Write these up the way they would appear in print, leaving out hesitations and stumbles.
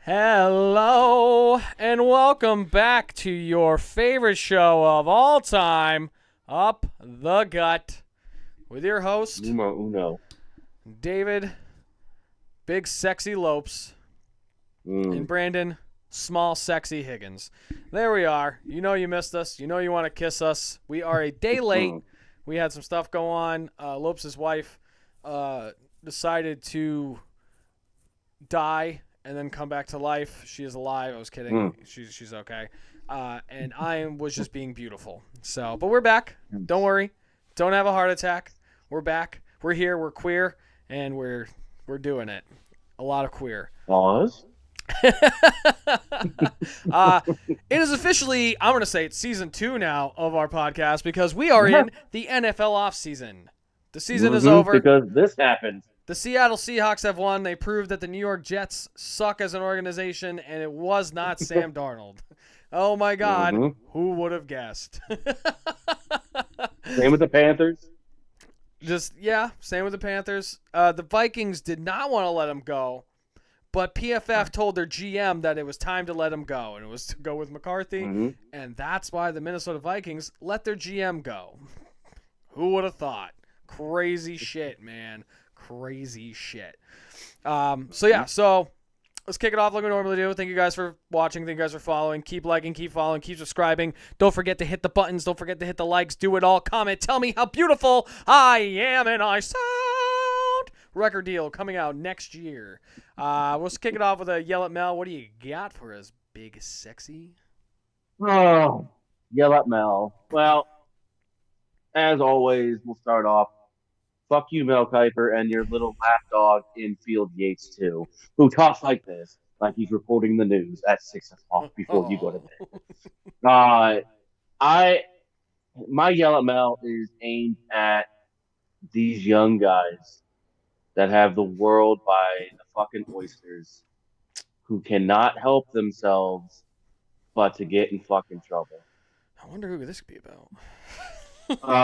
Hello, and welcome back to your favorite show of all time, Up the Gut, with your host, Numero uno. David, Big Sexy Lopes, and Brandon, Small Sexy Higgins. There we are. You know you missed us. You know you want to kiss us. We are a day late. We had some stuff go on. Lopes' wife decided to die and then come back to life. She is alive. I was kidding. She's okay. And I was just being beautiful. So, but we're back. Don't worry. Don't have a heart attack. We're back. We're here. We're queer, and we're doing it. A lot of queer. Pause. It is officially, I'm going to say it's season 2 now of our podcast because we are in the NFL offseason. The season is over. Because this happened. The Seattle Seahawks have won. They proved that the New York Jets suck as an organization, and it was not Sam Darnold. Oh, my God. Who would have guessed? Same with the Panthers. Same with the Panthers. The Vikings did not want to let him go, but PFF told their GM that it was time to let him go, and it was to go with McCarthy, and that's why the Minnesota Vikings let their GM go. Who would have thought? Crazy shit, man. Crazy shit. So let's kick it off like we normally do. Thank you guys for watching. Thank you guys for following. Keep liking, keep following, keep subscribing. Don't forget to hit the buttons. Don't forget to hit the likes. Do it all. Comment. Tell me how beautiful I am and I sound. Record deal coming out next year. Let's kick it off with a Yell at Mel. What do you got for us, Big Sexy? Oh, Yell at Mel. Well, as always, we'll start off. Fuck you, Mel Kiper, and your little lapdog infield Yates, too, who talks like this, like he's reporting the news at 6 o'clock before you go to bed. My Yell at Mel is aimed at these young guys that have the world by the fucking oysters, who cannot help themselves but to get in fucking trouble. I wonder who this could be about.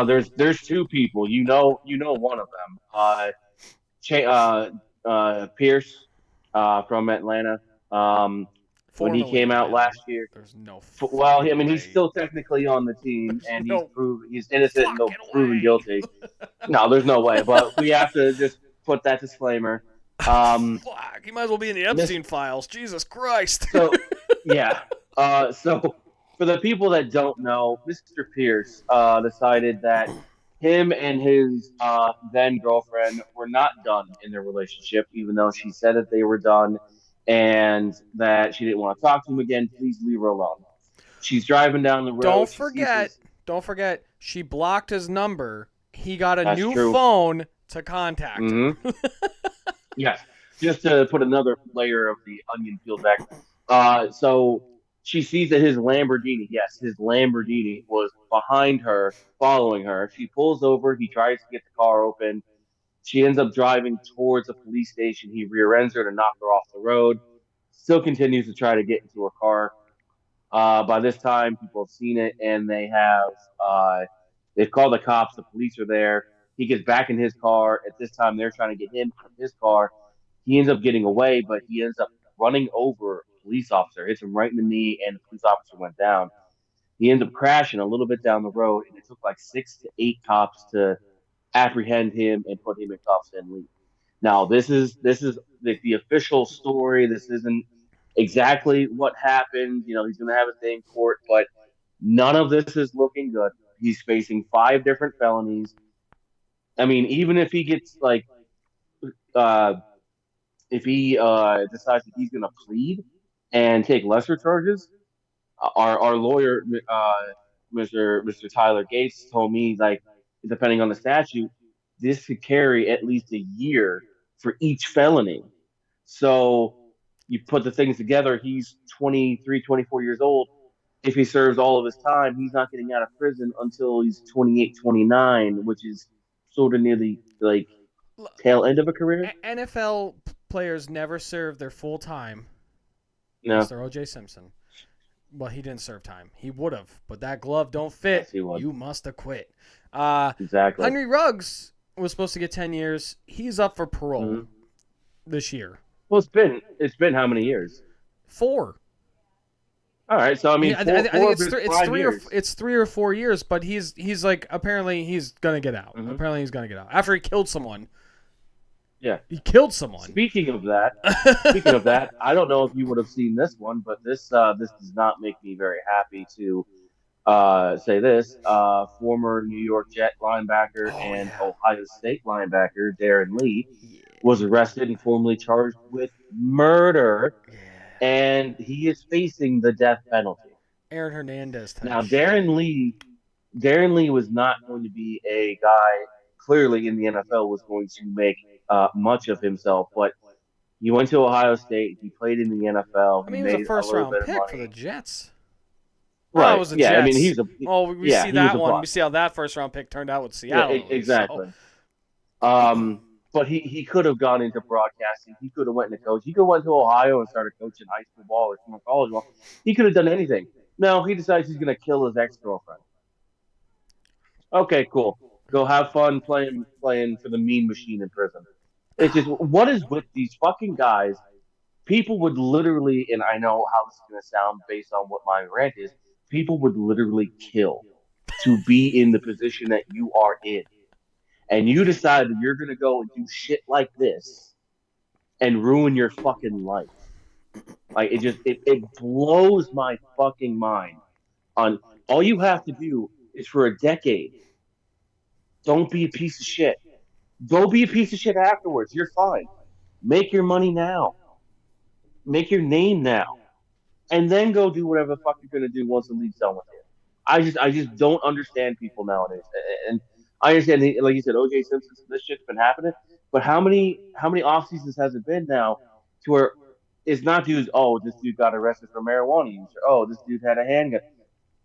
There's two people. You know one of them. Pierce from Atlanta. When he came out last year. There's no. Well, I mean, way. he's still technically on the team, and No he's innocent until proven way. guilty. No, there's no way. But we have to just put that disclaimer. Fuck, he might as well be in the Epstein files. Jesus Christ. So, yeah. So for the people that don't know, Mr. Pierce decided that him and his then girlfriend were not done in their relationship, even though she said that they were done and that she didn't want to talk to him again. Please leave her alone. She's driving down the road. Don't forget, she blocked his number. He got a new true. phone to contact her. Yes, just to put another layer of the onion peeled back. So she sees that his Lamborghini was behind her, following her. She pulls over. He tries to get the car open. She ends up driving towards a police station. He rear ends her to knock her off the road. Still continues to try to get into her car. By this time, people have seen it, and they've called the cops. The police are there. He gets back in his car. At this time, they're trying to get him out of his car. He ends up getting away, but he ends up running over a police officer, hits him right in the knee, and the police officer went down. He ends up crashing a little bit down the road, and it took like 6 to 8 cops to apprehend him and put him in cuffs and leave. Now, this is the official story. This isn't exactly what happened. You know, he's going to have a day in court, but none of this is looking good. He's facing 5 different felonies. I mean, even if he gets if he decides that he's going to plead and take lesser charges, our lawyer, Mr. Tyler Gates, told me, like, depending on the statute, this could carry at least a year for each felony. So you put the things together, he's 23, 24 years old. If he serves all of his time, he's not getting out of prison until he's 28, 29, which is sort of near the tail end of a career. NFL players never serve their full time. No. Mr. O.J. Simpson. Well, he didn't serve time. He would have, but that glove don't fit. Yes, he would. You must have quit. Exactly. Henry Ruggs was supposed to get 10 years. He's up for parole this year. Well, it's been how many years? 4. All right, so I mean, I think it's 3 or 4 years, but he's like apparently he's gonna get out. Mm-hmm. Apparently he's gonna get out after he killed someone. Yeah, he killed someone. Speaking of that, I don't know if you would have seen this one, but this does not make me very happy to say this. Former New York Jet linebacker and Ohio State linebacker Darren Lee was arrested and formally charged with murder, and he is facing the death penalty. Aaron Hernandez type. Now, Darren Lee was not going to be a guy clearly in the NFL was going to make much of himself, but he went to Ohio State. He played in the NFL. I mean, he was a first-round pick for the Jets. Right. Oh, it was the Jets. I mean, we see that one. We see how that first-round pick turned out with Seattle. Yeah, exactly. So. But he could have gone into broadcasting. He could have went into coach. He could have went to Ohio and started coaching high school ball or some college ball. He could have done anything. No, he decides he's going to kill his ex-girlfriend. Okay, cool. Go have fun playing for the mean machine in prison. It's just, what is with these fucking guys? People would literally, and I know how this is going to sound based on what my rant is, people would literally kill to be in the position that you are in. And you decide that you're going to go and do shit like this and ruin your fucking life. Like, it blows my fucking mind. On all you have to do is for a decade, don't be a piece of shit. Go be a piece of shit afterwards. You're fine. Make your money now. Make your name now. And then go do whatever the fuck you're going to do once the league's done with you. I just don't understand people nowadays. And I understand, like you said, O.J. Simpson, this shit's been happening. But how many off seasons has it been now to where it's not dudes, oh, this dude got arrested for marijuana use, or oh, this dude had a handgun.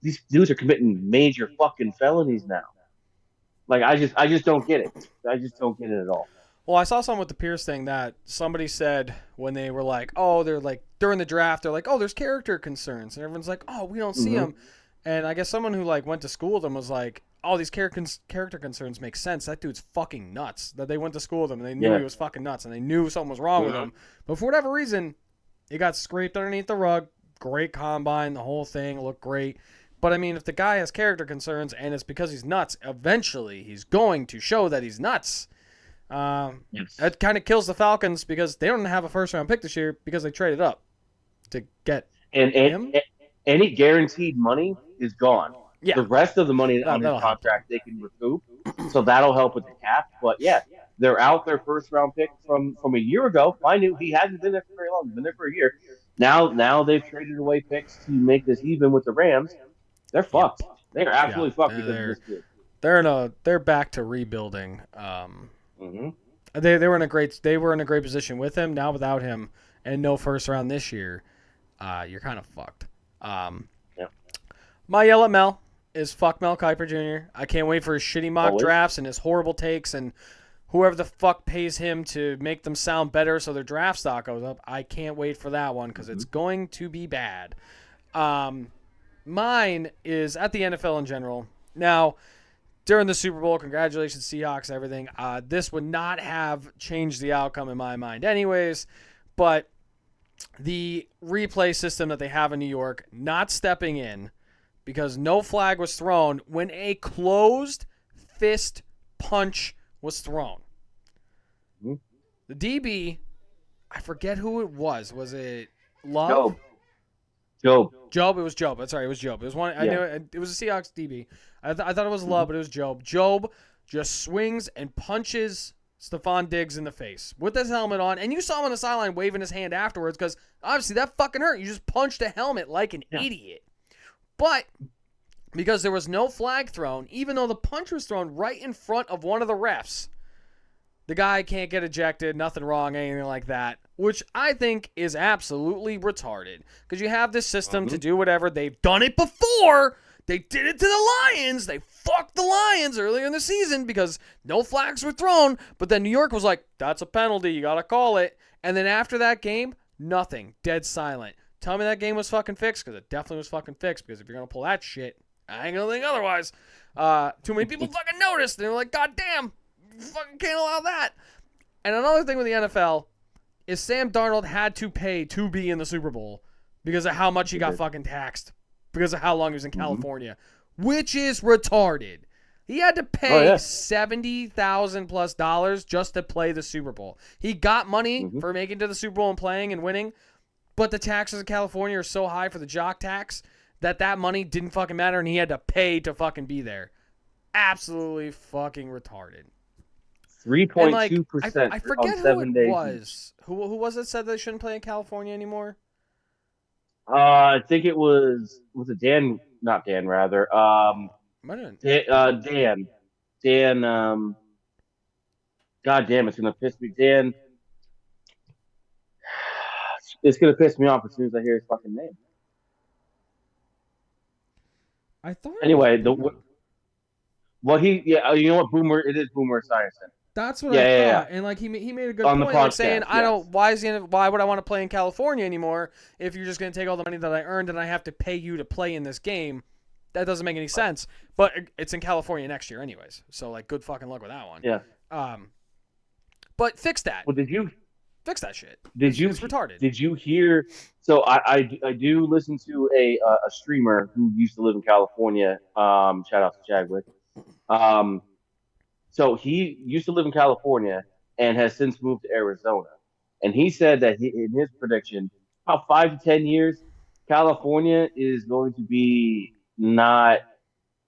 These dudes are committing major fucking felonies now. Like, I just don't get it. I just don't get it at all. Well, I saw something with the Pierce thing that somebody said when they were like, oh, they're like, during the draft, they're like, oh, there's character concerns. And everyone's like, oh, we don't see them. And I guess someone who like went to school with them was like, oh, these character concerns make sense. That dude's fucking nuts. That they went to school with him and they knew he was fucking nuts and they knew something was wrong with him. But for whatever reason, it got scraped underneath the rug. Great combine, the whole thing looked great. But I mean, if the guy has character concerns and it's because he's nuts, eventually he's going to show that he's nuts. That kind of kills the Falcons because they don't have a first-round pick this year because they traded up to get him. Any guaranteed money is gone. Yeah. The rest of the money on his contract they can recoup, so that'll help with the cap. But yeah, they're out their first-round pick from a year ago. I knew he hasn't been there for very long. He's been there for a year. Now they've traded away picks to make this even with the Rams. They're fucked. They're absolutely fucked because of this kid. They're back to rebuilding. They were in a great position with him. Now without him and no first round this year, you're kind of fucked. My yell at Mel is fuck Mel Kiper Jr. I can't wait for his shitty mock drafts and his horrible takes and whoever the fuck pays him to make them sound better so their draft stock goes up. I can't wait for that one because it's going to be bad. Mine is at the NFL in general. Now, during the Super Bowl, congratulations, Seahawks, everything. This would not have changed the outcome in my mind anyways, but the replay system that they have in New York not stepping in because no flag was thrown when a closed fist punch was thrown. The DB, I forget who it was. Was it Love? Job. It was Job. That's right. It was Job. It was one. I knew it was a Seahawks DB. I thought it was Love, but it was Job. Job just swings and punches Stephon Diggs in the face with his helmet on, and you saw him on the sideline waving his hand afterwards because obviously that fucking hurt. You just punched a helmet like an idiot. But because there was no flag thrown, even though the punch was thrown right in front of one of the refs, the guy can't get ejected, nothing wrong, anything like that, which I think is absolutely retarded because you have this system to do whatever. They've done it before. They did it to the Lions. They fucked the Lions earlier in the season because no flags were thrown. But then New York was like, that's a penalty. You got to call it. And then after that game, nothing. Dead silent. Tell me that game was fucking fixed because it definitely was fucking fixed because if you're going to pull that shit, I ain't going to think otherwise. Too many people fucking noticed. And they were like, God damn, you fucking can't allow that. And another thing with the NFL is Sam Darnold had to pay to be in the Super Bowl because of how much he got fucking taxed, because of how long he was in California, which is retarded. He had to pay $70,000+ just to play the Super Bowl. He got money for making it to the Super Bowl and playing and winning, but the taxes in California are so high for the jock tax that money didn't fucking matter, and he had to pay to fucking be there. Absolutely fucking retarded. 3.2% I forget on who 7 it days. was. Who was it said they shouldn't play in California anymore? I think it was it Dan? Not Dan, rather. Dan. God damn, it's gonna piss me. Dan. It's gonna piss me off as soon as I hear his fucking name. I thought. Anyway, you know what, Boomer. It is Boomer Esiason. That's what I thought, and like he made a good on point, the podcast, like saying, "I don't. Why would I want to play in California anymore if you're just going to take all the money that I earned and I have to pay you to play in this game? That doesn't make any sense." But it's in California next year, anyways. So like, good fucking luck with that one. Yeah. But fix that. Well, fix that shit? It's retarded. Did you hear? So I do listen to a streamer who used to live in California. Shout out to Chadwick. So he used to live in California and has since moved to Arizona. And he said that in his prediction, about 5 to 10 years, California is going to be not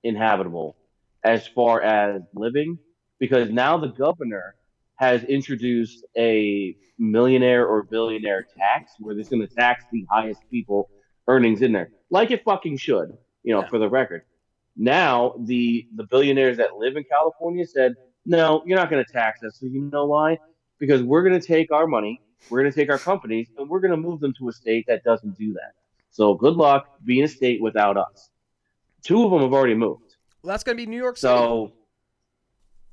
inhabitable as far as living, because now the governor has introduced a millionaire or billionaire tax where it's going to tax the highest people earnings in there, like it fucking should, for the record. Now, the billionaires that live in California said, no, you're not going to tax us. So you know why? Because we're going to take our money, we're going to take our companies, and we're going to move them to a state that doesn't do that. So good luck being a state without us. 2 of them have already moved. Well, that's going to be New York City. So,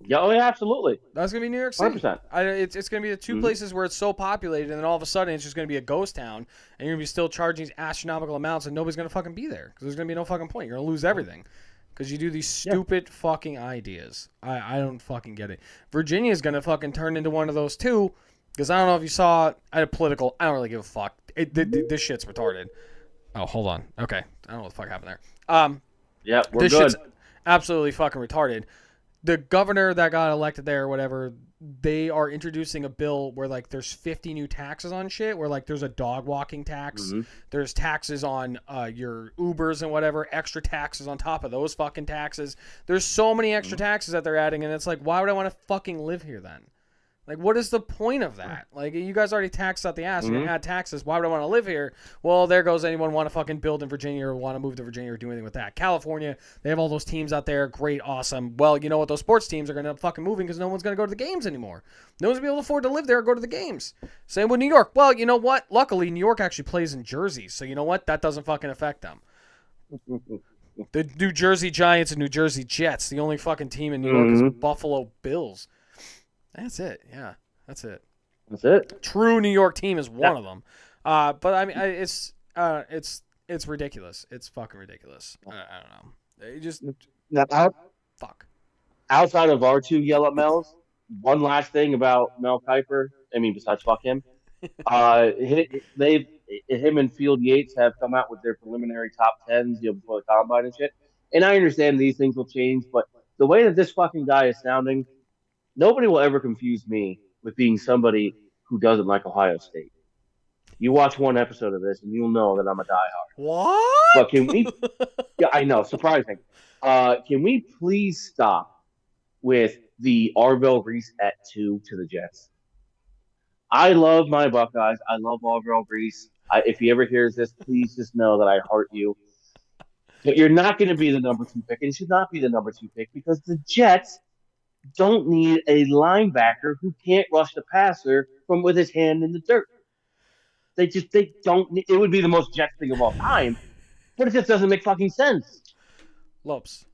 yeah, absolutely. That's going to be New York City. 100%. It's going to be the 2 places where it's so populated, and then all of a sudden it's just going to be a ghost town, and you're going to be still charging these astronomical amounts, and nobody's going to fucking be there because there's going to be no fucking point. You're going to lose everything. Because you do these stupid fucking ideas. I don't fucking get it. Virginia is going to fucking turn into one of those too. Because I don't know if you saw I don't really give a fuck. This shit's retarded. Oh, hold on. Okay. I don't know what the fuck happened there. Yeah, we're this good. Shit's absolutely fucking retarded. The governor that got elected there or whatever, they are introducing a bill where like there's 50 new taxes on shit, where like there's a dog walking tax, there's taxes on your Ubers and whatever, extra taxes on top of those fucking taxes. There's so many extra taxes that they're adding, and it's like, why would I want to fucking live here then? Like, what is the point of that? Like, you guys already taxed out the ass. You're going to add taxes. Why would I want to live here? Well, there goes anyone want to fucking build in Virginia or want to move to Virginia or do anything with that. California, they have all those teams out there. Great, awesome. Well, you know what? Those sports teams are going to end up fucking moving because no one's going to go to the games anymore. No one's going to be able to afford to live there or go to the games. Same with New York. Well, you know what? Luckily, New York actually plays in Jersey. So, you know what? That doesn't fucking affect them. The New Jersey Giants and New Jersey Jets. The only fucking team in New York is Buffalo Bills. That's it. Yeah, that's it. That's it. True New York team is one of them. But I mean, it's ridiculous. It's fucking ridiculous. I don't know. They just fuck. Outside of our 2 yellow Mels, one last thing about Mel Kiper. I mean, besides fuck him, him and Field Yates have come out with their preliminary top 10s, before the combine and shit. And I understand these things will change, but the way that this fucking guy is sounding, nobody will ever confuse me with being somebody who doesn't like Ohio State. You watch one episode of this and you'll know that I'm a diehard. What? But can we? Yeah, I know, surprising. Can we please stop with the Arvell Reese at 2 to the Jets? I love my Buckeyes. I love Arvell Reese. If he ever hears this, please just know that I heart you. But you're not going to be the number 2 pick, and you should not be the number 2 pick because the Jets don't need a linebacker who can't rush the passer from with his hand in the dirt. They don't need, it would be the most Jets thing of all time, but it just doesn't make fucking sense. Lopes,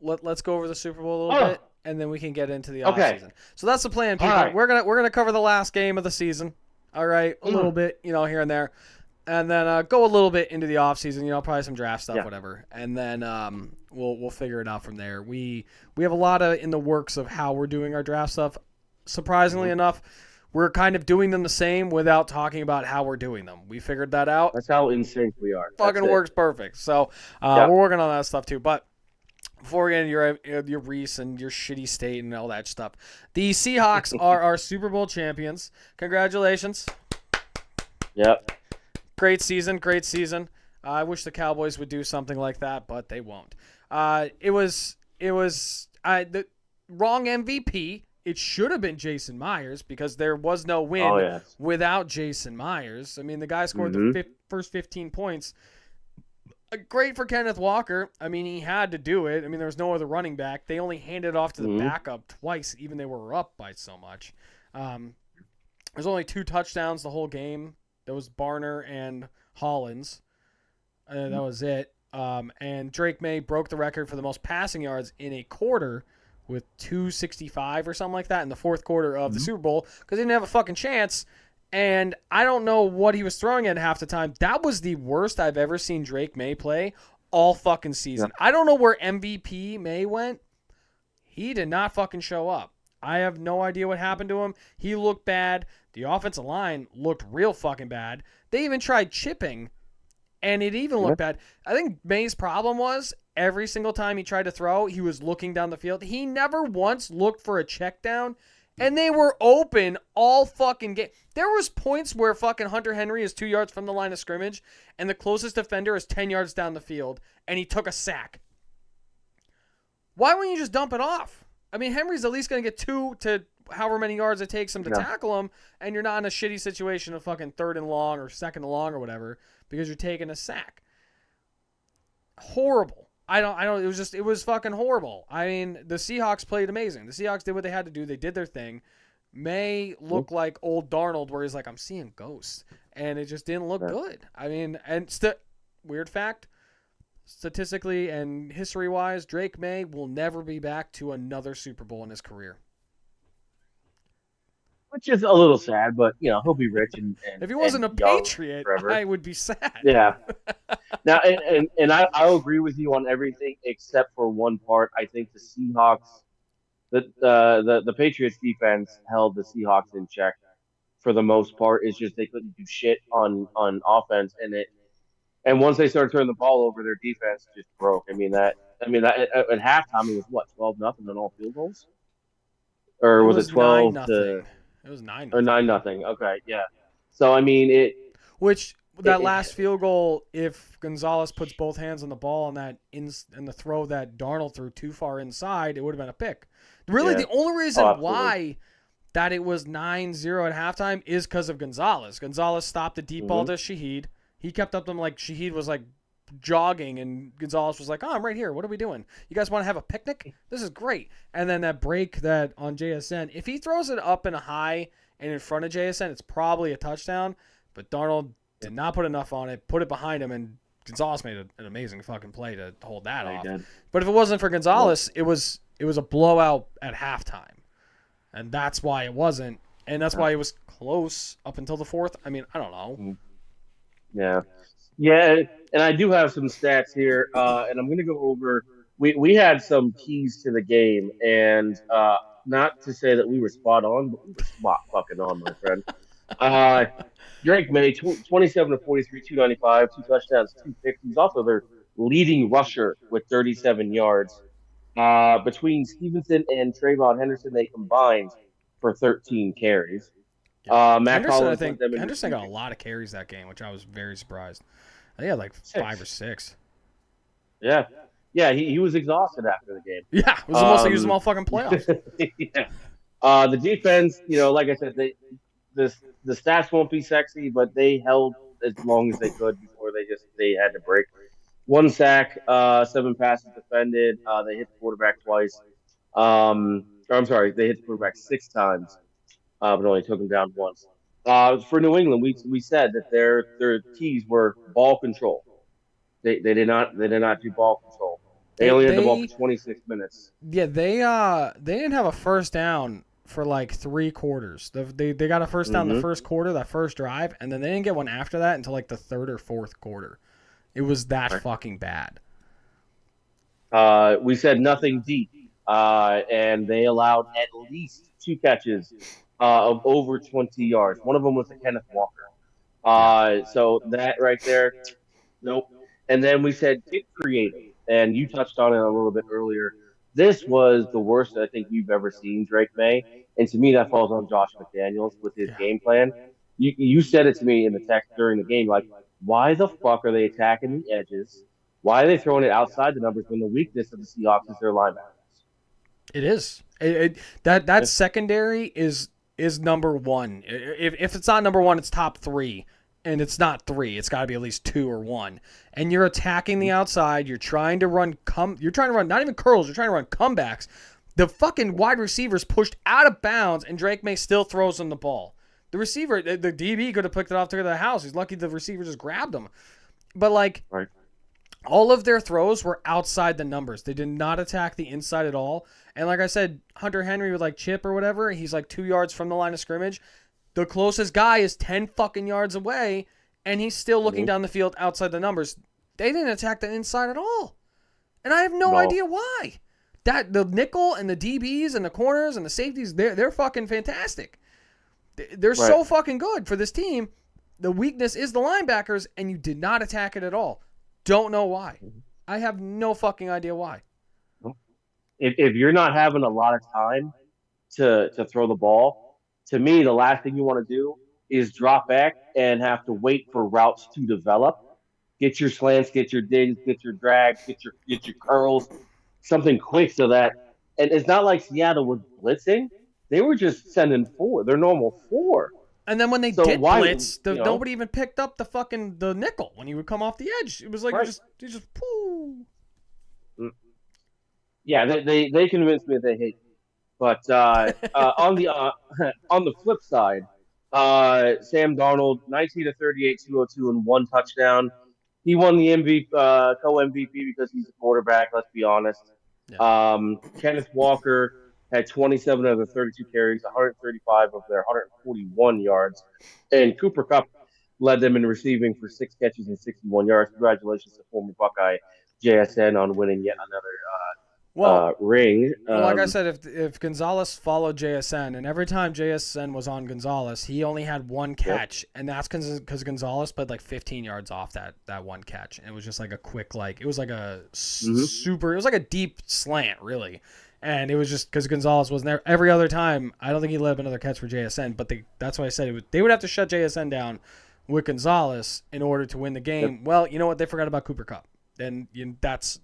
let's go over the Super Bowl a little bit, and then we can get into the offseason. So that's the plan, people. Right. We're gonna cover the last game of the season. All right, a little bit, here and there. And then go a little bit into the offseason, probably some draft stuff, whatever. And then we'll figure it out from there. We have a lot in the works of how we're doing our draft stuff. Surprisingly enough, we're kind of doing them the same without talking about how we're doing them. We figured that out. That's how in sync we are. Fucking works perfect. So we're working on that stuff too. But before we get into your Reese and your shitty state and all that stuff, the Seahawks are our Super Bowl champions. Congratulations. Yep. Great season. I wish the Cowboys would do something like that, but they won't. It was the wrong MVP. It should have been Jason Myers because there was no win without Jason Myers. I mean, the guy scored the first 15 points. Great for Kenneth Walker. I mean, he had to do it. I mean, there was no other running back. They only handed it off to the backup twice, even they were up by so much. There's only 2 touchdowns the whole game. That was Barner and Hollins. That was it. And Drake May broke the record for the most passing yards in a quarter with 265 or something like that in the fourth quarter of the Super Bowl because he didn't have a fucking chance. And I don't know what he was throwing at half the time. That was the worst I've ever seen Drake May play all fucking season. I don't know where MVP May went. He did not fucking show up. I have no idea what happened to him. He looked bad. The offensive line looked real fucking bad. They even tried chipping, and it even looked bad. I think May's problem was every single time he tried to throw, he was looking down the field. He never once looked for a check down, and they were open all fucking game. There was points where fucking Hunter Henry is 2 yards from the line of scrimmage, and the closest defender is 10 yards down the field, and he took a sack. Why wouldn't you just dump it off? I mean, Henry's at least going to get 2 to however many yards it takes him to tackle him, and you're not in a shitty situation of fucking 3rd and long or 2nd and long or whatever because you're taking a sack. Horrible. It was fucking horrible. I mean, the Seahawks played amazing. The Seahawks did what they had to do. They did their thing. May looked like old Darnold where he's like, I'm seeing ghosts, and it just didn't look good. I mean, and weird fact, statistically and history-wise, Drake May will never be back to another Super Bowl in his career. Which is a little sad, but he'll be rich and if he wasn't a Patriot, forever. I would be sad. Yeah. Now, and I'll agree with you on everything except for one part. I think the Seahawks, the Patriots defense held the Seahawks in check for the most part. It's just they couldn't do shit on offense, and once they started turning the ball over, their defense just broke. I mean that at halftime it was what 12-0 on all field goals, or was it 12 to? It was 9-0. Or 9-0. Okay, yeah. So I mean that last field goal, if Gonzalez puts both hands on the ball and the throw that Darnold threw too far inside, it would have been a pick. Really, the only reason why that it was 9-0 at halftime is because of Gonzalez. Gonzalez stopped the deep ball to Shaheed. He kept up them like Shaheed was like jogging, and Gonzalez was like, I'm right here. What are we doing? You guys want to have a picnic? This is great. And then that break that on JSN, if he throws it up in a high and in front of JSN, it's probably a touchdown. But Darnold did not put enough on it, put it behind him, and Gonzalez made an amazing fucking play to hold that off. But if it wasn't for Gonzalez, it was a blowout at halftime. And that's why it wasn't. And that's why it was close up until the fourth. I mean, I don't know. Yeah. Yeah, and I do have some stats here, and I'm going to go over. We had some keys to the game, and not to say that we were spot on, but we were spot fucking on, my friend. Drake May, 27 to 43, 295, 2 touchdowns, 2 picks. He's also their leading rusher with 37 yards. Between Stevenson and Trayvon Henderson, they combined for 13 carries. Henderson got a lot of carries that game, which I was very surprised. I think he had like 5 or 6. Yeah. Yeah, he was exhausted after the game. Yeah, it was the most used motherfucking playoffs. Yeah. The defense, like I said, the stats won't be sexy, but they held as long as they could before they had to break. 1 sack, 7 passes defended. They hit the quarterback twice. They hit the quarterback 6 times, but only took him down once. For New England, we said that their keys were ball control. They did not do ball control. They only had the ball for 26 minutes. Yeah, they didn't have a first down for like 3 quarters. They got a first down the first quarter, that first drive, and then they didn't get one after that until like the 3rd or 4th quarter. It was that fucking bad. We said nothing deep, and they allowed at least 2 catches of over 20 yards. One of them was the Kenneth Walker. Yeah. So that right there, nope. And then we said get creative, and you touched on it a little bit earlier. This was the worst I think you've ever seen Drake May, and to me that falls on Josh McDaniels with his Yeah. game plan. You said it to me in the text during the game, like why the fuck are they attacking the edges? Why are they throwing it outside the numbers when the weakness of the Seahawks is their linebackers? It is. That secondary is number one. If it's not number one, it's top three, and it's not three. It's got to be at least two or one. And you're attacking the outside. You're trying to run You're trying to run not even curls. You're trying to run comebacks. The fucking wide receivers pushed out of bounds, and Drake May still throws them the ball. The receiver, the DB could have picked it off to the house. He's lucky the receiver just grabbed him. But like, Right. all of their throws were outside the numbers. They did not attack the inside at all. And like I said, Hunter Henry with like chip or whatever, he's like 2 yards from the line of scrimmage. The closest guy is 10 fucking yards away, and he's still looking down the field outside the numbers. They didn't attack the inside at all. And I have no idea why. That the nickel and the DBs and the corners and the safeties, they're fucking fantastic. They're so fucking good for this team. The weakness is the linebackers, and you did not attack it at all. Don't know why. I have no fucking idea why. If you're not having a lot of time to throw the ball, to me, the last thing you want to do is drop back and have to wait for routes to develop. Get your slants, get your digs, get your drags, get your curls, something quick so that. And it's not like Seattle was blitzing; they were just sending four, their normal four. And then when they So did why, blitz, nobody even picked up the nickel when he would come off the edge. It was like just pooh. Yeah, they convinced me that they hate me. But on the on the flip side, Sam Darnold, 19 to 38, 202, and one touchdown. He won the MVP, co MVP because he's a quarterback. Let's be honest. Yeah. Kenneth Walker had 27 of the 32 carries, 135 of their 141 yards, and Cooper Kupp led them in receiving for 6 catches and 61 yards. Congratulations to former Buckeye JSN on winning yet another ring. Like I said, if Gonzalez followed JSN, and every time JSN was on Gonzalez, he only had one catch, and that's because Gonzalez played like 15 yards off that one catch, and it was just like a quick, like it was like a super, it was like a deep slant, really, and it was just because Gonzalez wasn't there. Every other time, I don't think he let up another catch for JSN, but that's why I said they would have to shut JSN down with Gonzalez in order to win the game. Yep. Well, you know what? They forgot about Cooper Kupp, and that's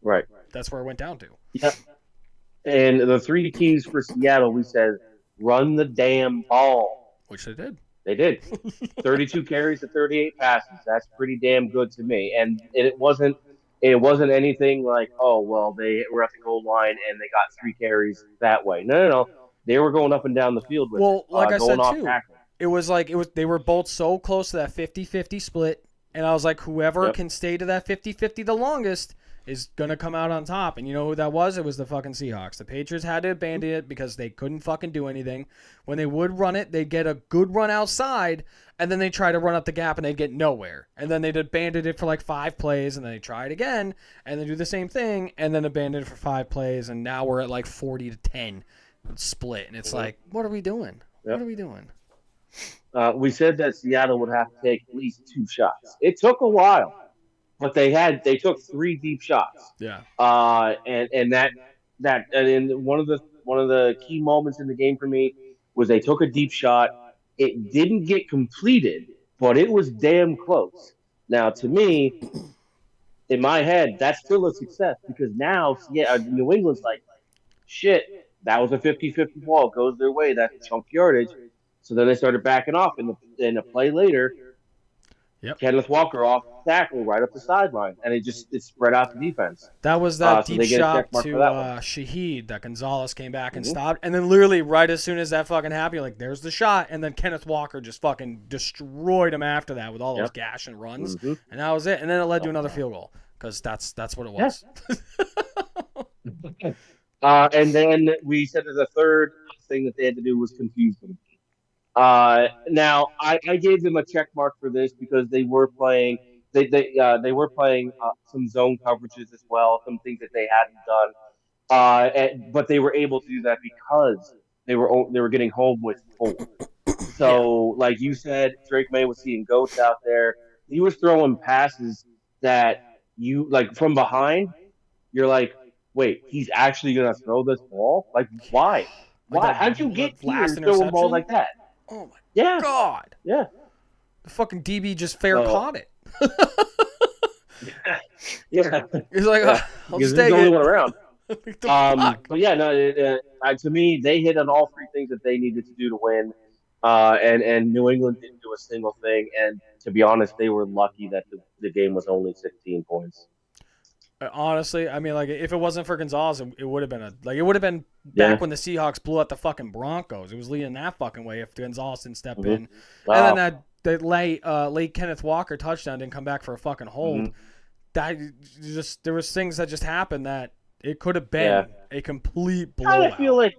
right. That's where it went down to. Yep. And the three keys for Seattle, we said, run the damn ball. Which they did. They did. 32 carries to 38 passes. That's pretty damn good to me. And it wasn't anything like, oh, well, they were at the goal line and they got 3 carries that way. No. They were going up and down the field with it. Like I said, too, tackle. it was they were both so close to that 50-50 split. And I was like, whoever can stay to that 50-50 the longest is going to come out on top. And you know who that was? It was the fucking Seahawks. The Patriots had to abandon it because they couldn't fucking do anything. When they would run it, they'd get a good run outside, and then they'd try to run up the gap, and they'd get nowhere. And then they'd abandon it for like 5 plays, and then they'd try it again, and then do the same thing, and then abandon it for 5 plays, and now we're at like 40-10 split. And it's like, what are we doing? Yep. What are we doing? We said that Seattle would have to take at least 2 shots. It took a while. But they took 3 deep shots. Yeah. And one of the key moments in the game for me was they took a deep shot. It didn't get completed, but it was damn close. Now, to me, in my head, that's still a success because now, New England's like, shit, that was a 50-50 ball. It goes their way. That's chunk yardage. So then they started backing off. In a play later, Kenneth Walker off tackle right up the sideline, and it spread out the defense. That was that deep shot to Shaheed that Gonzalez came back and stopped. And then literally right as soon as that fucking happened, you're like, there's the shot. And then Kenneth Walker just fucking destroyed him after that with all those gash and runs. And that was it. And then it led to another field goal because that's what it was. And then we said that the third thing that they had to do was confuse them. Now I gave them a check mark for this because they were playing some zone coverages as well, some things that they hadn't done. But they were able to do that because they were getting home with 4. Yeah. So, like you said, Drake May was seeing goats out there. He was throwing passes that you like from behind. You're like, wait, he's actually gonna throw this ball? Like, why? Like Why? that How'd you get last here throwing balls interception. like that? Oh my Yeah, god. yeah. The fucking DB just fair So, caught it. yeah, He's like, yeah. I'll just Because he's take the only it. one around. Like the fuck. But yeah, no. To me, they hit on all 3 things that they needed to do to win. And New England didn't do a single thing. And to be honest, they were lucky that the game was only 16 points. Honestly, I mean, like if it wasn't for Gonzalez, it would have been it would have been back Yeah. when the Seahawks blew out the fucking Broncos. It was leading that fucking way if Gonzalez didn't step Mm-hmm. in, and then Wow. that late Kenneth Walker touchdown didn't come back for a fucking hold. Mm-hmm. That just there was things that just happened that it could have Yeah. been a complete Kind of blowout.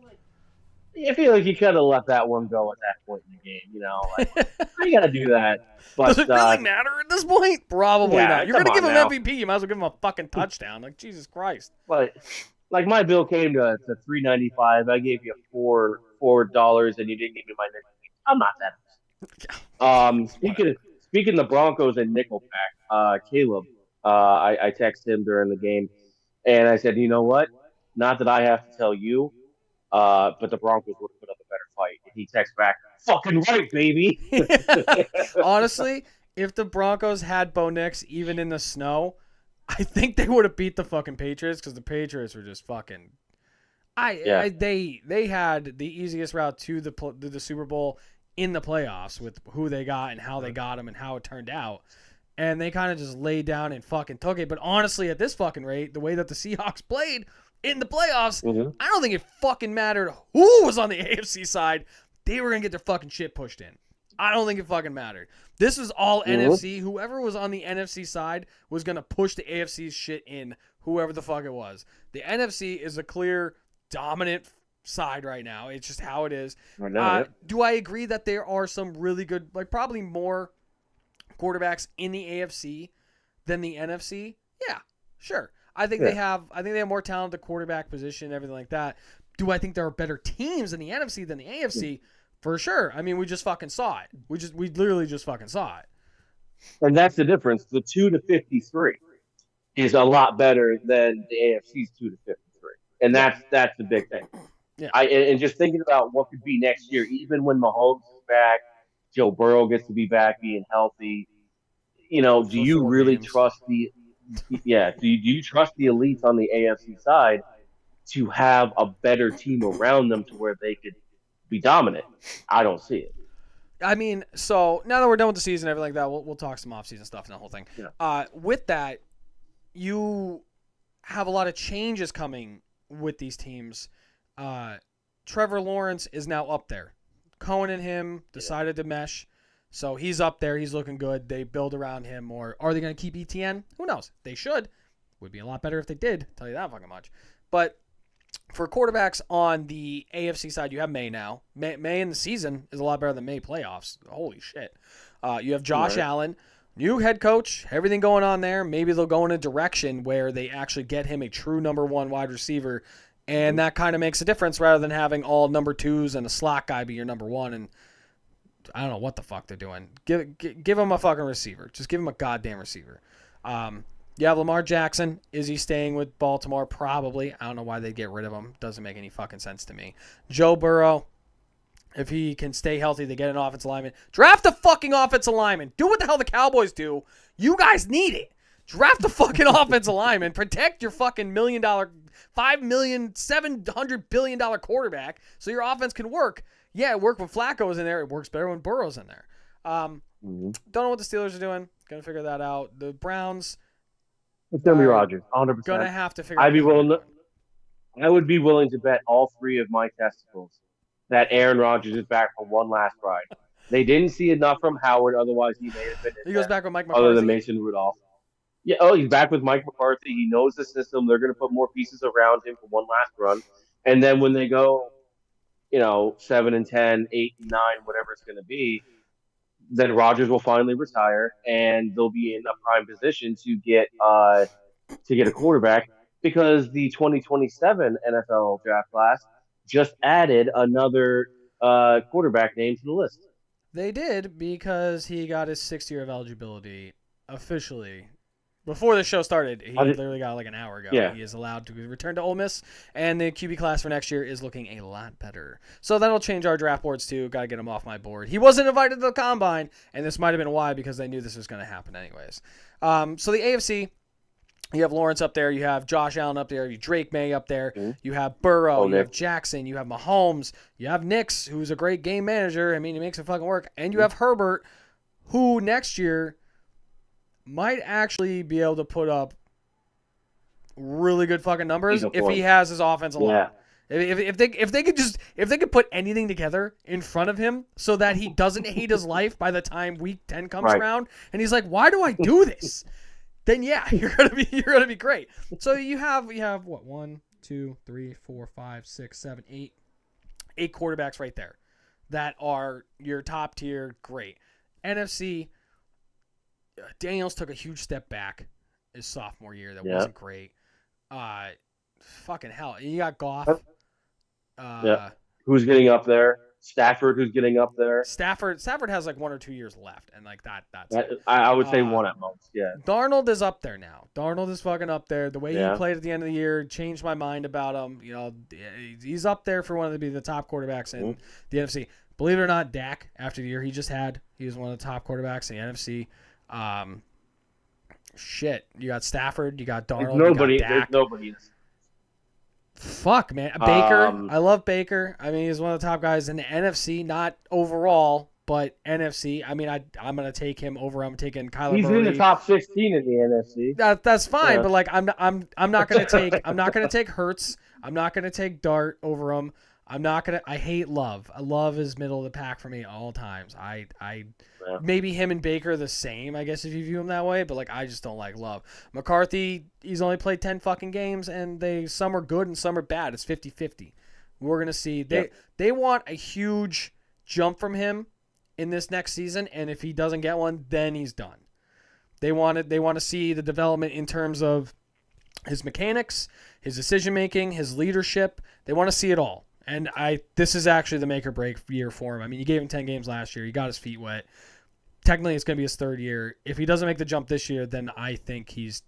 I feel like you could have let that one go at that point in the game. Like I got to do that. But Does it really matter at this point? Probably yeah, not. You're come gonna give on him now. MVP. You might as well give him a fucking touchdown. Like Jesus Christ. But like my bill came to $3.95. I gave you $4 and you didn't give me my nickel. I'm not that. Speaking of the Broncos and Nickelback, Caleb, I texted him during the game, and I said, you know what? Not that I have to tell you, but the Broncos would have put up a better fight. And he texts back, "Fucking right, baby." Honestly, if the Broncos had Bo Nix even in the snow, I think they would have beat the fucking Patriots because the Patriots were just fucking. They had the easiest route to the Super Bowl in the playoffs with who they got and how they got them and how it turned out. And they kind of just laid down and fucking took it. But honestly, at this fucking rate, the way that the Seahawks played in the playoffs, I don't think it fucking mattered who was on the AFC side. They were going to get their fucking shit pushed in. I don't think it fucking mattered. This was all NFC. Whoever was on the NFC side was going to push the AFC's shit in, whoever the fuck it was. The NFC is a clear dominant side right now. It's just how it is. Do I agree that there are some really good, like probably more quarterbacks in the AFC than the NFC? Yeah, sure. I think they have more talent at the quarterback position, everything like that. Do I think there are better teams in the NFC than the AFC? For sure. I mean, we just fucking saw it. We literally just fucking saw it. And that's the difference. The 2-53 is a lot better than the AFC's 2-53, and that's the big thing. Yeah. And just thinking about what could be next year, even when Mahomes is back, Joe Burrow gets to be back, being healthy. You know, do you really trust the? Yeah, do you trust the elites on the AFC side to have a better team around them to where they could be dominant? I don't see it. I mean, so now that we're done with the season and everything like that, we'll talk some off-season stuff and the whole thing. Yeah. With that, you have a lot of changes coming with these teams. Trevor Lawrence is now up there. Cohen and him decided to mesh, so he's up there. He's looking good. They build around him more. Are they going to keep ETN? Who knows? They should. Would be a lot better if they did. I'll tell you that fucking much. But for quarterbacks on the AFC side, you have May now. May in the season is a lot better than May playoffs. Holy shit. You have Josh Allen, new head coach, everything going on there. Maybe they'll go in a direction where they actually get him a true number one wide receiver, and that kind of makes a difference rather than having all number twos and a slot guy be your number one. And I don't know what the fuck they're doing. Give him a fucking receiver. Just give him a goddamn receiver. You have Lamar Jackson. Is he staying with Baltimore? Probably. I don't know why they'd get rid of him. Doesn't make any fucking sense to me. Joe Burrow, if he can stay healthy, they get an offensive lineman. Draft a fucking offensive lineman. Do what the hell the Cowboys do. You guys need it. Draft a fucking offensive lineman. Protect your fucking $1 million, $5 million, $700 billion quarterback so your offense can work. Yeah, it worked when Flacco's in there. It works better when Burrow's in there. Don't know what the Steelers are doing. Gonna figure that out. The Browns. It's gonna be Rodgers, 100%. Gonna have to figure. I would be willing to bet all 3 of my testicles that Aaron Rodgers is back for one last ride. They didn't see enough from Howard, otherwise he may have been. He goes back with Mike McCarthy. Other than Mason Rudolph. Yeah, he's back with Mike McCarthy. He knows the system. They're going to put more pieces around him for one last run, and then when they go, 7-10, 8-9, whatever it's going to be, then Rodgers will finally retire, and they'll be in a prime position to get a quarterback because the 2027 NFL draft class just added another quarterback name to the list. They did because he got his 6th year of eligibility officially. Before the show started, he literally got like an hour ago. Yeah. He is allowed to return to Ole Miss, and the QB class for next year is looking a lot better. So that'll change our draft boards too. Got to get him off my board. He wasn't invited to the combine, and this might have been why, because they knew this was going to happen anyways. So the AFC, you have Lawrence up there. You have Josh Allen up there. You have Drake May up there. Mm-hmm. You have Burrow. You have Jackson. You have Mahomes. You have Nix, who's a great game manager. I mean, he makes it fucking work. And you have Herbert, who next year might actually be able to put up really good fucking numbers if he has his offensive line. If they could put anything together in front of him so that he doesn't hate his life by the time week 10 comes around, and he's like, why do I do this? Then yeah, you're gonna be great. So you have what, 1, 2, 3, 4, 5, 6, 7, 8 quarterbacks right there that are your top tier. Great. NFC, Daniels took a huge step back his sophomore year. That wasn't great. Fucking hell. And you got Goff. Who's getting up there? Stafford, who's getting up there? Stafford has like 1 or 2 years left, and like that's it. I would say 1 at most. Yeah. Darnold is up there now. Darnold is fucking up there. The way he played at the end of the year changed my mind about him. You know, he's up there for one of the top quarterbacks in the NFC. Believe it or not, Dak, after the year he just had, he was one of the top quarterbacks in the NFC. Shit, you got Stafford, you got Darnold, you got Dak. There's nobody. Fuck, man. Baker. I love Baker. I mean, he's one of the top guys in the NFC, not overall, but NFC. I mean, I'm going to take him over. I'm taking Kyler Murray. He's in the top 16 in the NFC. That's fine, but like I'm not going to take Hurts. I'm not going to take Dart over him. I hate Love. Love is middle of the pack for me at all times. Maybe him and Baker are the same, I guess, if you view him that way, but like I just don't like Love. McCarthy, he's only played 10 fucking games, and some are good and some are bad. It's 50-50. We're gonna see. They want a huge jump from him in this next season, and if he doesn't get one, then he's done. They want to see the development in terms of his mechanics, his decision making, his leadership. They want to see it all. And this is actually the make or break year for him. I mean, you gave him 10 games last year. He got his feet wet. Technically, it's going to be his 3rd year. If he doesn't make the jump this year, then I think he's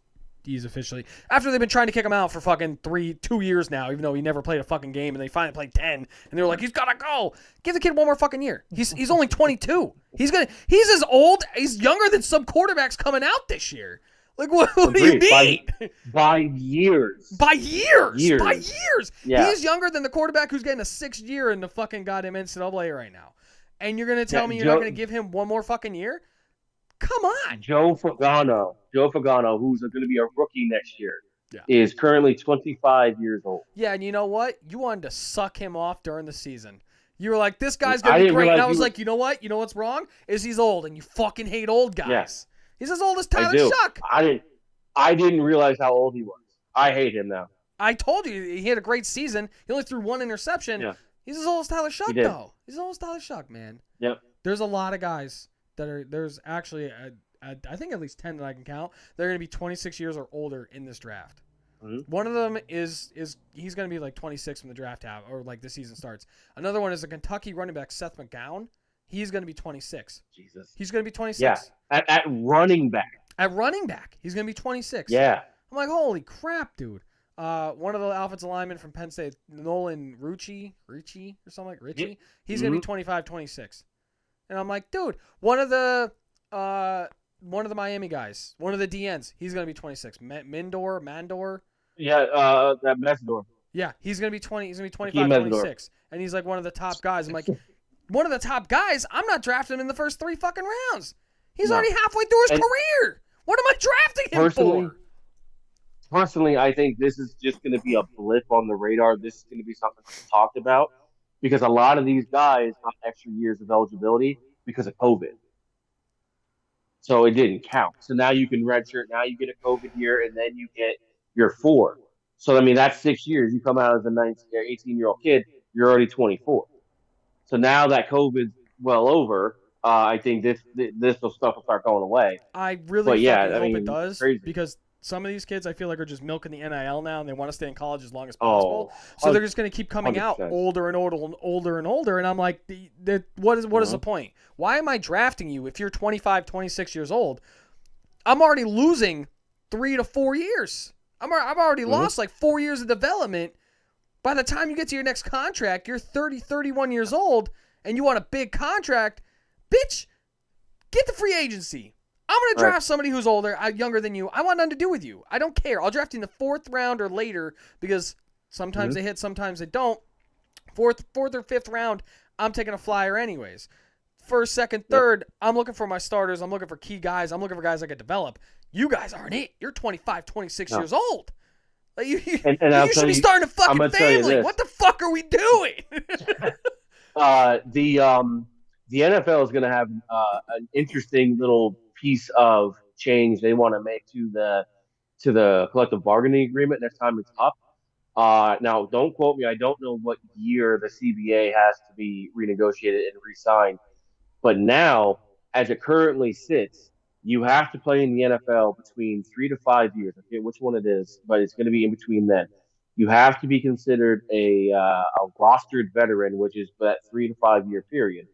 officially, after they've been trying to kick him out for fucking 2 years now, even though he never played a fucking game, and they finally played 10, and they were like, he's got to go. Give the kid one more fucking year. He's only 22. He's as old. He's younger than some quarterbacks coming out this year. Like, what do you mean? By years. By years. By years. Yeah. He's younger than the quarterback who's getting a 6th year in the fucking goddamn NCAA right now. And you're going to tell me you're not going to give him one more fucking year? Come on. Joe Pagano, who's going to be a rookie next year, is currently 25 years old. Yeah, and you know what? You wanted to suck him off during the season. You were like, this guy's going to be great. And I was like, you know what? You know what's wrong? Is he's old, and you fucking hate old guys. Yes. He's as old as Tyler Shuck. I didn't realize how old he was. I hate him now. I told you he had a great season. He only threw 1 interception. Yeah. He's as old as Tyler Shuck, though. He's as old as Tyler Shuck, man. Yep. There's a lot of guys that are. There's actually, I think at least 10 that I can count. They're going to be 26 years or older in this draft. Mm-hmm. One of them is he's going to be like 26 when the draft or like the season starts. Another one is a Kentucky running back, Seth McGowan. He's going to be 26. Jesus. He's going to be 26. Yeah. At running back. At running back, he's going to be 26. Yeah. I'm like, holy crap, dude. One of the offensive linemen from Penn State, Nolan Ricci or something like Richie. He's going to be 25, 26. And I'm like, dude, one of the Miami guys, one of the DNs, he's going to be 26. Mandor. Yeah, that Mesdor. Yeah, he's going to be 20. He's going to be 25, 26. And he's like one of the top guys. I'm like, one of the top guys? I'm not drafting him in the first 3 fucking rounds. He's already halfway through his career. What am I drafting him for? Personally, I think this is just going to be a blip on the radar. This is going to be something that's talked about because a lot of these guys got extra years of eligibility because of COVID. So it didn't count. So now you can redshirt. Now you get a COVID year, and then you get your 4. So, I mean, that's 6 years. You come out as a 19 or 18-year-old kid, you're already 24. So now that COVID's well over, I think this stuff will start going away. I really hope it does because some of these kids I feel like are just milking the NIL now, and they want to stay in college as long as Oh, possible. So they're just going to keep coming out 100%. older and older and older and older. And I'm like, what is the point? Why am I drafting you if you're 25, 26 years old? I'm already losing 3 to 4 years. I've already lost like 4 years of development. By the time you get to your next contract, you're 30, 31 years old, and you want a big contract. Bitch, get the free agency. I'm going to draft somebody who's older, younger than you. I want nothing to do with you. I don't care. I'll draft you in the 4th round or later because sometimes they hit, sometimes they don't. 4th or 5th round, I'm taking a flyer anyways. 1st, 2nd, 3rd, I'm looking for my starters. I'm looking for key guys. I'm looking for guys I can develop. You guys aren't it. You're 25, 26 years old. Like you should be starting a fucking family. What the fuck are we doing? The NFL is going to have an interesting little piece of change they want to make to the collective bargaining agreement next time it's up. Now, don't quote me. I don't know what year the CBA has to be renegotiated and re-signed. But now, as it currently sits, you have to play in the NFL between 3 to 5 years. I forget which one it is, but it's going to be in between then. You have to be considered a rostered veteran, which is that 3 to 5 year period,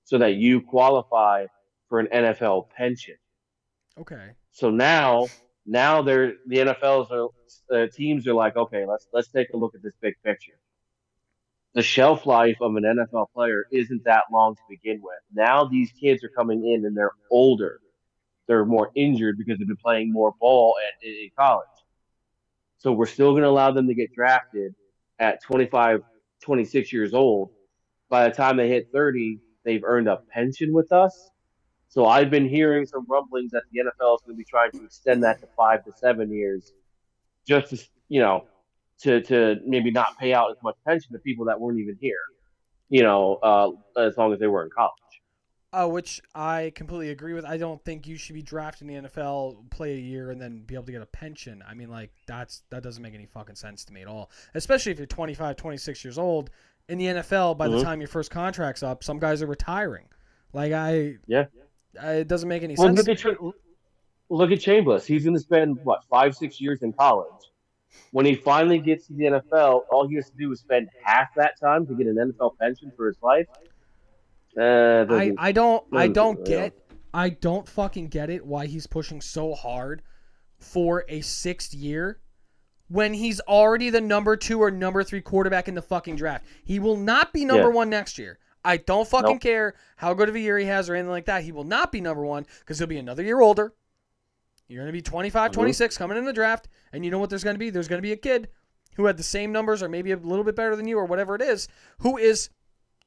so that you qualify for an NFL pension. Okay. So now the NFL's teams are like, okay, let's take a look at this big picture. The shelf life of an NFL player isn't that long to begin with. Now these kids are coming in and they're older. They're more injured because they've been playing more ball in college. So we're still going to allow them to get drafted at 25, 26 years old. By the time they hit 30, they've earned a pension with us. So I've been hearing some rumblings that the NFL is going to be trying to extend that to 5 to 7 years, just to maybe not pay out as much pension to people that weren't even here, as long as they were in college. Which I completely agree with. I don't think you should be drafted in the NFL, play a year, and then be able to get a pension. I mean, like, that doesn't make any fucking sense to me at all. Especially if you're 25, 26 years old. In the NFL, by the time your first contract's up, some guys are retiring. Like, it doesn't make any sense. Look at Chambliss. He's going to spend, 5, 6 years in college. When he finally gets to the NFL, all he has to do is spend half that time to get an NFL pension for his life. I don't fucking get it why he's pushing so hard for a 6th year when he's already the number 2 or number 3 quarterback in the fucking draft. He will not be number 1 next year. I don't fucking care how good of a year he has or anything like that. He will not be number 1 because he'll be another year older. You're going to be 25, 26 coming in the draft, and you know what there's going to be? There's going to be a kid who had the same numbers or maybe a little bit better than you or whatever it is, who is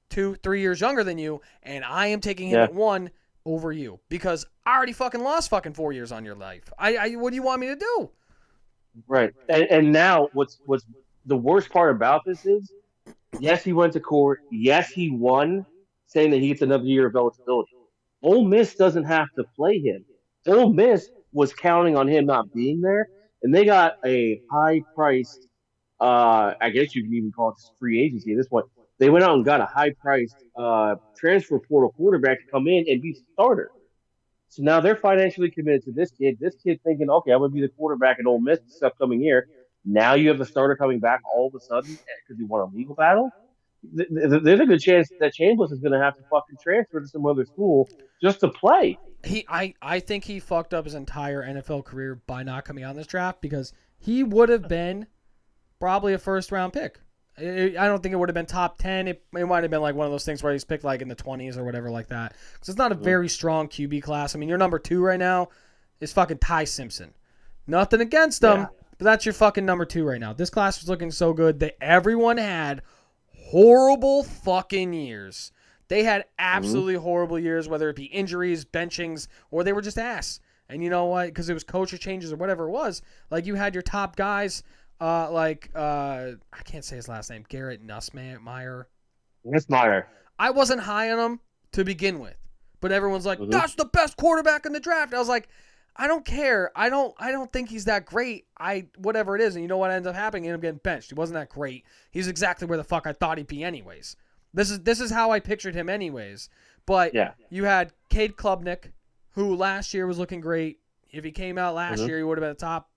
2, 3 years younger than you, and I am taking him at 1 over you because I already fucking lost fucking 4 years on your life. What do you want me to do? Right. And now what's the worst part about this is, yes, he went to court. Yes, he won, saying that he gets another year of eligibility. Ole Miss doesn't have to play him. Ole Miss was counting on him not being there, and they got a high-priced, I guess you can even call it free agency at this point. They went out and got a high-priced transfer portal quarterback to come in and be starter. So now they're financially committed to this kid. This kid thinking, okay, I'm going to be the quarterback at Ole Miss this upcoming year. Now you have a starter coming back all of a sudden because you won a legal battle. There's a good chance that Chambliss is going to have to fucking transfer to some other school just to play. I think he fucked up his entire NFL career by not coming on this draft because he would have been probably a 1st-round pick. I don't think it would have been top 10. It might have been like one of those things where he's picked like in the 20s or whatever like that. Because it's not a very strong QB class. I mean, your number 2 right now is fucking Ty Simpson. Nothing against him, but that's your fucking number 2 right now. This class was looking so good that everyone had horrible fucking years. They had absolutely horrible years, whether it be injuries, benchings, or they were just ass. And you know what? Because it was coaches changes or whatever it was. Like you had your top guys, I can't say his last name, Garrett Nussmeier. Nussmeier. I wasn't high on him to begin with, but everyone's like, that's the best quarterback in the draft. I was like, I don't care. I don't think he's that great. Whatever it is, and you know what ends up happening? He ended up getting benched. He wasn't that great. He's exactly where the fuck I thought he'd be anyways. This is how I pictured him anyways. But you had Cade Klubnik, who last year was looking great. If he came out last year, he would have been a top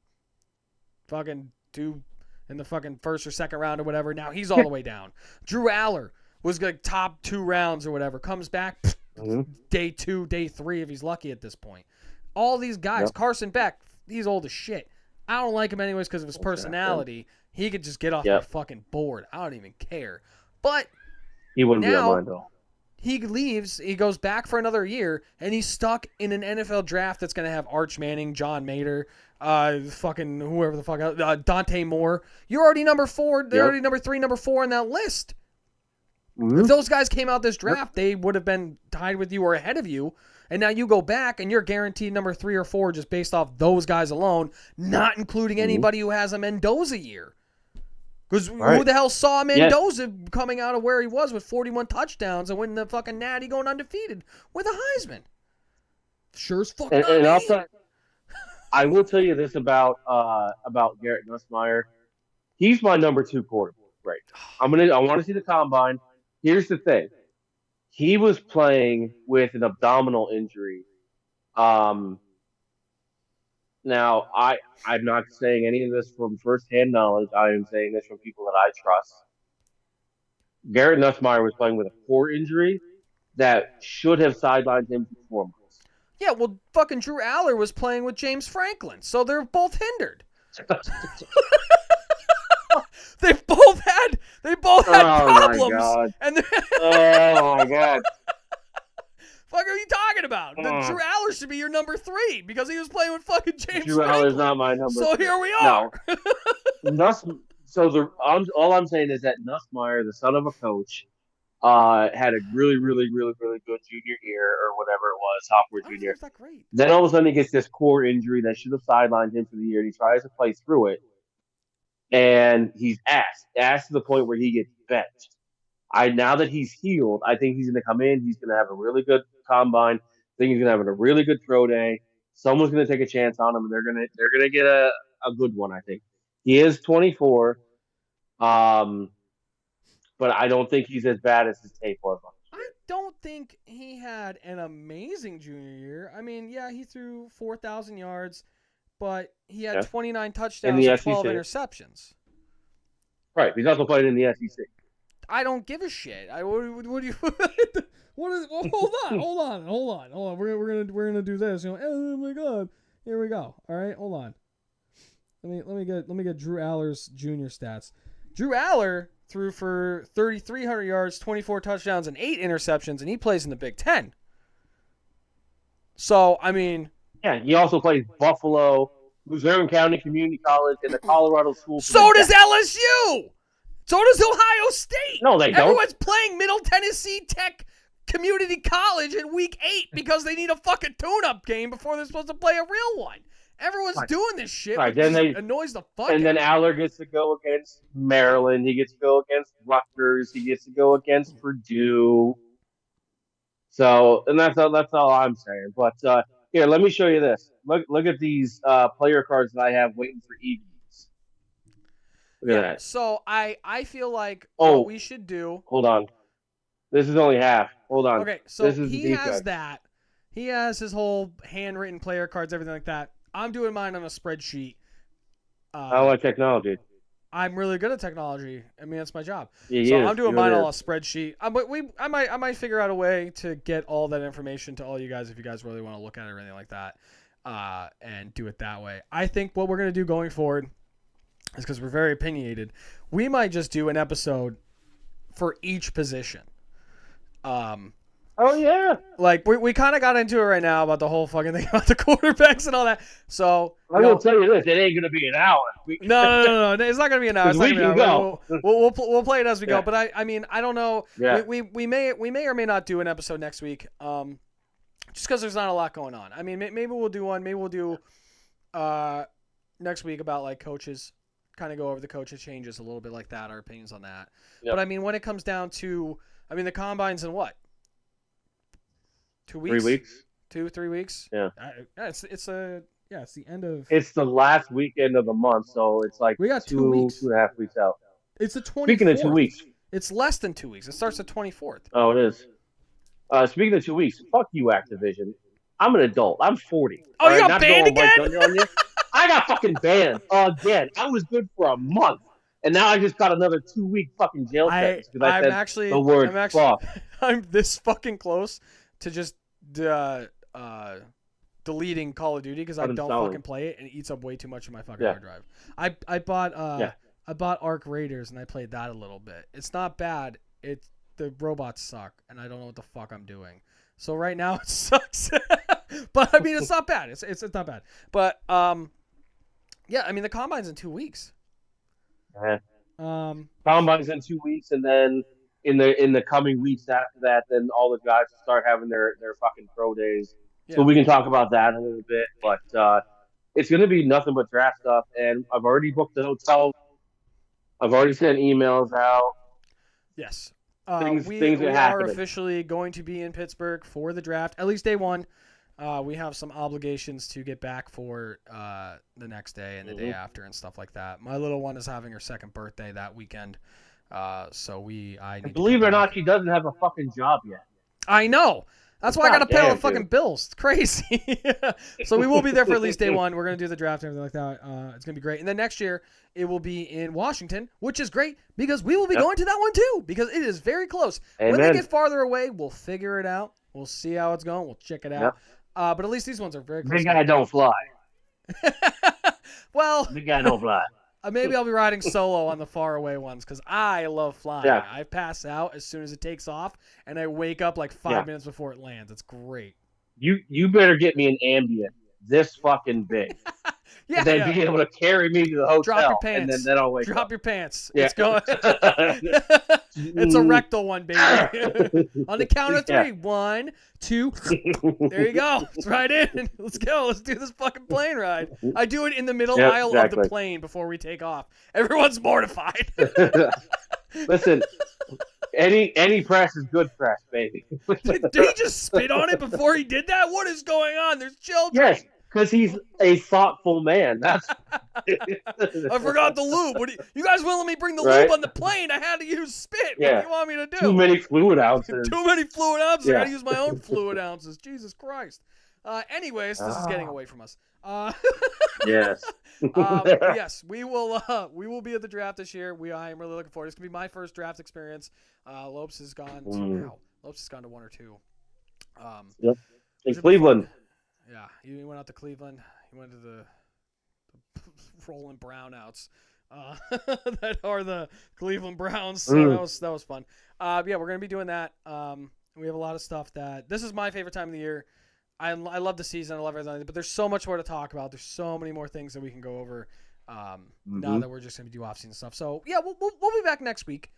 fucking do in the fucking first or second round or whatever. Now he's all the way down. Drew Aller was like top 2 rounds or whatever. Comes back day 2, day 3 if he's lucky at this point. All these guys, Carson Beck, he's old as shit. I don't like him anyways because of his personality. He could just get off my fucking board. I don't even care. But he wouldn't be on mine though. He leaves, he goes back for another year, and he's stuck in an NFL draft that's going to have Arch Manning, John Mater, fucking whoever the fuck, Dante Moore. You're already number 4. They're already number 3, number 4 on that list. If those guys came out this draft, they would have been tied with you or ahead of you. And now you go back, and you're guaranteed number 3 or 4 just based off those guys alone, not including anybody who has a Mendoza year. Because who the hell saw Mendoza coming out of where he was with 41 touchdowns and winning the fucking Natty going undefeated with a Heisman? Sure as fuck not me. Also, I will tell you this about Garrett Nussmeier. He's my number 2 quarterback. Right. I want to see the combine. Here's the thing. He was playing with an abdominal injury. Now, I'm not saying any of this from firsthand knowledge. I am saying this from people that I trust. Garrett Nussmeier was playing with a core injury that should have sidelined him for 4 months. Yeah, well, fucking Drew Aller was playing with James Franklin, so they're both hindered. They both had problems. My God. And oh my God. Fuck are you talking about? Drew Aller should be your number 3 because he was playing with fucking James Drew Franklin. Aller's not my number 3. So here we are. No. All I'm saying is that Nussmeier, the son of a coach, had a really, really, really, really good junior year or whatever it was, sophomore, junior. That great. Then all of a sudden he gets this core injury that should have sidelined him for the year, and he tries to play through it. And he's asked to the point where he gets benched. Now that he's healed, I think he's going to come in. He's going to have a really good combine. I think he's going to have a really good pro day. Someone's going to take a chance on him, and they're going to get a good one. I think he is 24, but I don't think he's as bad as his tape was. I don't think he had an amazing junior year. I mean, yeah, he threw 4,000 yards, but he had 29 touchdowns and 12 interceptions. Right, he's also playing in the SEC. I don't give a shit. What do you? Hold on. We're gonna do this. Oh my God, here we go. All right, hold on. Let me get Drew Aller's junior stats. Drew Aller threw for 3,300 yards, 24 touchdowns, and 8 interceptions, and he plays in the Big Ten. So I mean, yeah, he also plays Buffalo, Luzerne County Community College, and the Colorado School. So does LSU. So does Ohio State. No, they don't. Everyone's playing Middle Tennessee Tech Community College in Week 8 because they need a fucking tune-up game before they're supposed to play a real one. Everyone's doing this shit, which annoys the fuck out of me. And then Aller gets to go against Maryland. He gets to go against Rutgers. He gets to go against Purdue. So, and that's all I'm saying. But here, let me show you this. Look at these player cards that I have waiting for evenings. Look at that. So I feel like what we should do. Hold on. This is only half. Hold on. Okay, so he has that. He has his whole handwritten player cards, everything like that. I'm doing mine on a spreadsheet. I like technology. I'm really good at technology. I mean, that's my job. Yeah, I'm doing mine on a spreadsheet. But I might figure out a way to get all that information to all you guys if you guys really want to look at it or anything like that, and do it that way. I think what we're gonna do going forward is, because we're very opinionated, we might just do an episode for each position. Oh yeah. Like we kind of got into it right now about the whole fucking thing about the quarterbacks and all that. So I'm gonna tell you this: it ain't gonna be an hour. No, it's not gonna be an hour. It's not we gonna can be an go. We'll play it as we go. But I mean, I don't know. Yeah. We may or may not do an episode next week. Just because there's not a lot going on. I mean, maybe we'll do one. Maybe we'll do next week about like coaches. Kind of go over the coaches changes a little bit like that. Our opinions on that. Yep. But I mean, when it comes down to, I mean, the combine's in what? 2 weeks? 3 weeks. 2-3 weeks? Yeah. It's the end of. It's the last weekend of the month, so it's like we got 2 weeks. 2.5 weeks out. It's the 24th. Speaking of 2 weeks. It's less than 2 weeks. It starts the 24th. Oh, it is. Speaking of 2 weeks, fuck you, Activision. I'm an adult. I'm 40. Oh, you got banned again? I got fucking banned again. I was good for a month, and now I just got another 2-week fucking jail sentence because I I'm said the actually word I'm actually fuck. I'm this fucking close to just uh, uh, deleting Call of Duty because I don't Uninstalling. fucking play it and it eats up way too much of my fucking Yeah. hard drive. I bought Yeah. I bought Arc Raiders and I played that a little bit. It's not bad. The robots suck and I don't know what the fuck I'm doing. So right now it sucks. But I mean it's not bad. It's not bad. But yeah, I mean the combine's in 2 weeks. Yeah. Um Combine's in 2 weeks, and then in the coming weeks after that, then all the guys will start having their fucking pro days. So yeah. we can talk about that a little bit, but it's going to be nothing but draft stuff. And I've already booked the hotel. I've already sent emails out. Yes. Things are We are happening. officially going to be in Pittsburgh for the draft, at least day one. We have some obligations to get back for the next day and the day after and stuff like that. My little one is having her second birthday that weekend, so I And need to come believe it or back. not, she doesn't have a fucking job yet. I know. That's why I got to pay all the Goddamn, fucking dude. bills. It's crazy. So we will be there for at least day one. We're going to do the draft and everything like that. It's going to be great. And then next year, it will be in Washington, which is great because we will be going to that one too because it is very close. Amen. When they get farther away, we'll figure it out. We'll see how it's going. We'll check it out. Yep. But at least these ones are very close. Big guy don't fly. Well, Big guy don't fly. maybe I'll be riding solo on the far away ones because I love flying. Yeah. I pass out as soon as it takes off, and I wake up like 5 minutes before it lands. It's great. You better get me an Ambient this fucking big. Yeah, and then be able to carry me to the hotel. Drop your pants. And then I'll wake up. Drop your pants. Yeah. It's going. It's a rectal one, baby. On the count of 3. Yeah. 1, 2. There you go. It's right in. Let's go. Let's do this fucking plane ride. I do it in the middle aisle of the plane before we take off. Everyone's mortified. Listen, any press is good press, baby. Did he just spit on it before he did that? What is going on? There's children. Yes, because he's a thoughtful man. That's. I forgot the lube. You guys wouldn't let me bring the lube on the plane. I had to use spit. Yeah. What do you want me to do? Too many fluid ounces. Too many fluid ounces. Yeah. I got to use my own fluid ounces. Jesus Christ. Anyways, this is getting away from us. Yes. Yes, we will be at the draft this year. I am really looking forward. It's gonna be my first draft experience. Lopes has gone Lopes has gone to 1 or 2. Yep. In Cleveland. Yeah, he went out to Cleveland. He went to the Rolling Brownouts. That are the Cleveland Browns. So that was fun. Yeah, we're gonna be doing that. We have a lot of stuff this is my favorite time of the year. I love the season. I love everything, but there's so much more to talk about. There's so many more things that we can go over. Now that we're just gonna do off-season stuff. So yeah, we'll be back next week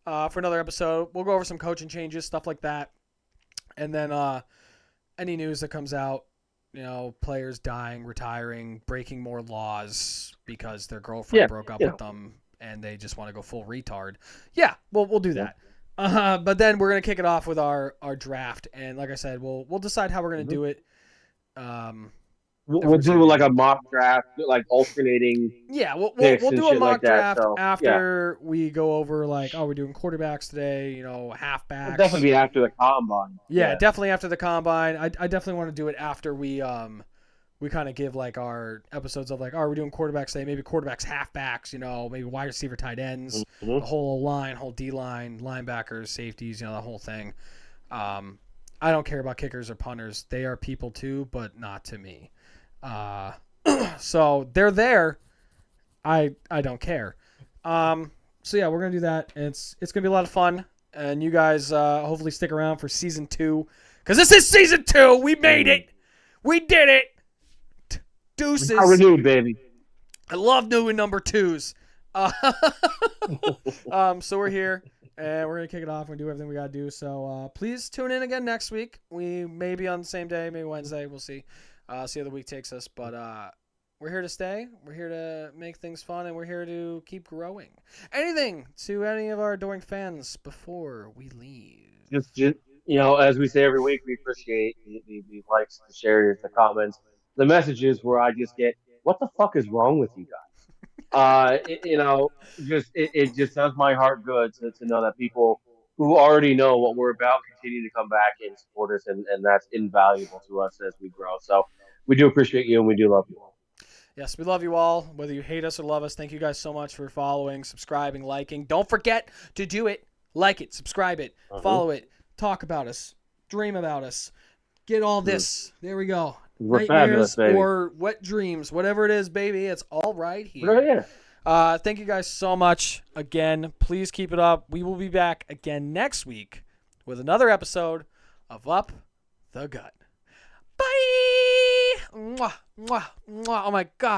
for another episode. We'll go over some coaching changes, stuff like that, and then any news that comes out. Players dying, retiring, breaking more laws because their girlfriend broke up with them and they just want to go full retard. Yeah, we'll do that. But then we're gonna kick it off with our draft, and like I said, we'll decide how we're gonna do it. We'll do like a mock draft, like alternating. Yeah, we'll do a mock draft after yeah. we go over we're doing quarterbacks today. Halfbacks. It'll definitely be after the combine. Yeah, definitely after the combine. I definitely want to do it after we kind of give our episodes of we're doing quarterbacks today, maybe quarterbacks, halfbacks, maybe wide receiver, tight ends, the whole line, whole D line, linebackers, safeties, the whole thing. I don't care about kickers or punters. They are people too, but not to me. So they're there. I don't care. So yeah, we're gonna do that. And it's gonna be a lot of fun, and you guys hopefully stick around for season 2 because this is season 2. We made it. We did it. Deuces. How renewed, baby. I love doing number 2s. So we're here. And we're going to kick it off and do everything we got to do. So please tune in again next week. We may be on the same day, maybe Wednesday. We'll see. See how the week takes us. But we're here to stay. We're here to make things fun. And we're here to keep growing. Anything to any of our adoring fans before we leave? Just as we say every week, we appreciate the likes, the shares, the comments, the messages where I just get, what the fuck is wrong with you guys? It just does my heart good to know that people who already know what we're about continue to come back and support us, and that's invaluable to us as we grow. So we do appreciate you, and we do love you all. Yes, we love you all, whether you hate us or love us. Thank you guys so much for following, subscribing, liking. Don't forget to do it. Like it, subscribe it, follow it, talk about us, dream about us. Get all this. There we go. We're Nightmares fabulous, baby. or wet dreams, whatever it is, baby. It's all right here. Right here. Thank you guys so much. Again, please keep it up. We will be back again next week with another episode of Up the Gut. Bye. Mwah, mwah, mwah. Oh my God.